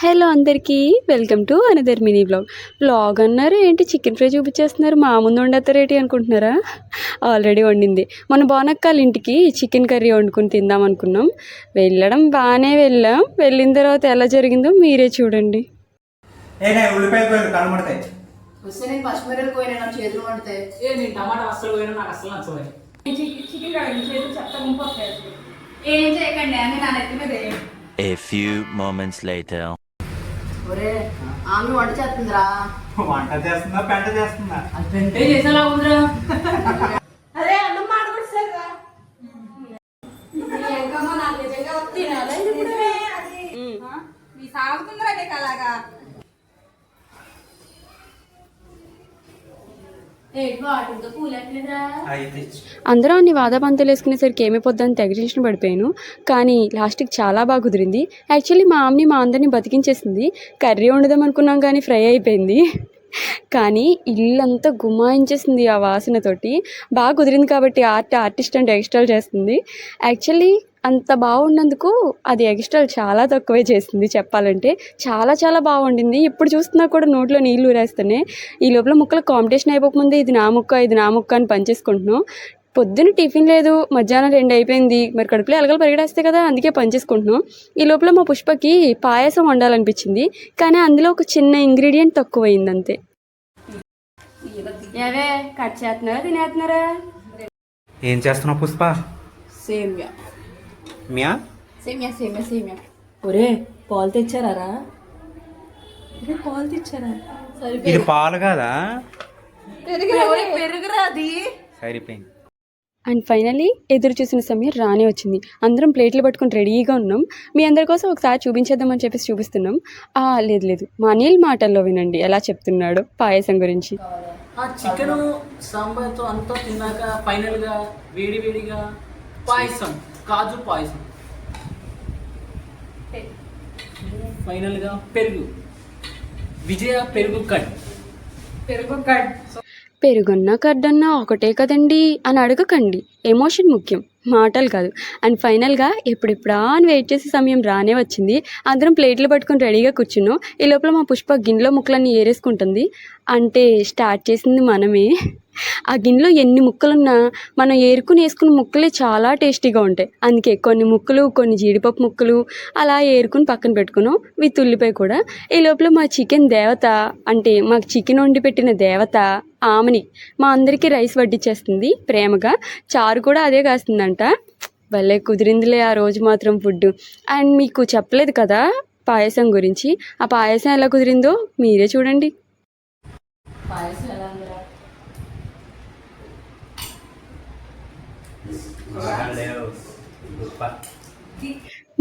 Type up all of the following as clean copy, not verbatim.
Hello అందరికీ welcome to another mini vlog అన్నారు ఏంటి చికెన్ ఫ్రై చూపించేస్తున్నారు మా ముందు వండేస్తారేంటి అనుకుంటున్నారా ఆల్రెడీ వండింది మన బోనక్కాల ఇంటికి చికెన్ కర్రీ వండుకుని తిందాం అనుకున్నాం వెళ్ళడం బాగానే వెళ్ళిన తర్వాత ఎలా జరిగిందో మీరే చూడండి A few moments later. ఒరే ఆమె వంట చేస్తుందిరా. వంట చేస్తుందా పెంట చేస్తుందా? అది పెంటే చేసేలా ఉందిరా. అరే అన్నం మాడగొట్టేసారా ఎంకమ్మ నాకు నిజంగా తినాలి ఇప్పుడు అది మీ సాగుతుందిరా నీకు అలాగా అందరూ అన్ని వాదాబంతులు వేసుకునేసరికి ఏమైపోద్దని తెగ టెన్షన్ పడిపోయాను. కానీ లాస్ట్కి చాలా బాగా కుదిరింది. యాక్చువల్లీ మా అమ్మని మా అందరినీ బతికించేసింది. కర్రీ వండుదాం అనుకున్నాం కానీ ఫ్రై అయిపోయింది. కానీ ఇల్లంతా గుమాయించేసింది ఆ వాసనతోటి. బాగా కుదిరింది కాబట్టి ఆర్టిస్ట్ అంటే ఎక్స్ట్రా చేస్తుంది. యాక్చువల్లీ అంత బాగుండినందుకు అది ఎక్స్ట్రా చాలా తక్కువే చేసింది చెప్పాలంటే. చాలా చాలా బాగుండింది. ఇప్పుడు చూస్తున్నా కూడా నోట్లో నీళ్ళు ఊరేస్తున్నాయి. ఈ లోపల ముక్కలు కాంపిటీషన్ అయిపోకముందే ఇది నా ముక్క అని పనిచేసుకుంటున్నాం. పొద్దున్న టిఫిన్ లేదు, మధ్యాహ్నం 2 అయిపోయింది. మరి కడుపులో ఎలగలు పరిగెడేస్తాయి కదా, అందుకే పనిచేసుకుంటున్నాం. ఈ లోపల మా పుష్పకి పాయసం వండాలనిపించింది. కానీ అందులో ఒక చిన్న ఇంగ్రీడియంట్ తక్కువైంది అంతే. ఏవే కట్ చేస్తున్నారా తినేస్తున్నారా? ఏం చేస్తున్నావు పుష్ప? సేమ్యా మియా సేమ్యా సేమ్యా సేమ్యా. ఒరే పాలు తెచ్చారా? పాలు తెచ్చారా? ఇది పాలు కాదా? పెరుగురా అది. సరిపోయింది. అండ్ ఫైనలీ ఎదురు చూసిన సమయం రానే వచ్చింది. అందరం ప్లేట్లు పట్టుకుని రెడీగా ఉన్నాం. మీ అందరి కోసం ఒకసారి చూపించేద్దామని చెప్పేసి చూపిస్తున్నాం. లేదు మా అనిల్ మాటల్లో వినండి ఎలా చెప్తున్నాడు పాయసం గురించి. చికెన్ సాంబార్తో అంతా తిన్నాక ఫైనల్గా వేడిగా పాయసం, కాజు పాయసం, ఫైనల్గా పెరుగు, విజయ పెరుగు కట్. పెరుగున్నా కడ్డన్నా ఒకటే కదండి అని అడగకండి. ఎమోషన్ ముఖ్యం, మాటలు కాదు. అండ్ ఫైనల్గా ఎప్పుడెప్పుడా అని వెయిట్ చేసే సమయం రానే వచ్చింది. అందరం ప్లేట్లు పట్టుకొని రెడీగా కూర్చున్నాం. ఈ లోపల మా పుష్ప గిన్నెలో ముక్కలన్నీ ఏరేసుకుంటుంది. అంటే స్టార్ట్ చేసింది మనమే. ఆ గిన్నెలో ఎన్ని ముక్కలున్నా మనం వేసుకున్న ముక్కలే చాలా టేస్టీగా ఉంటాయి. అందుకే కొన్ని ముక్కలు, కొన్ని జీడిపప్పు ముక్కలు అలా ఏరుకుని పక్కన పెట్టుకున్నాం విత్ ఉల్లిపాయ కూడా. ఈ లోపల మా చికెన్ దేవత, అంటే మాకు చికెన్ వండి పెట్టిన దేవత ఆమెని మా అందరికీ రైస్ వడ్డిచ్చేస్తుంది ప్రేమగా. చారు కూడా అదే కాస్తుందంట. భలే కుదిరిందిలే ఆ రోజు మాత్రం ఫుడ్. అండ్ మీకు చెప్పలేదు కదా పాయసం గురించి. ఆ పాయసం ఎలా కుదిరిందో మీరే చూడండి.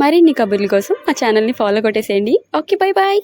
మరిన్ని కబుర్ల కోసం మా ఛానల్ని ఫాలో కొట్టేసేయండి. Okay, bye.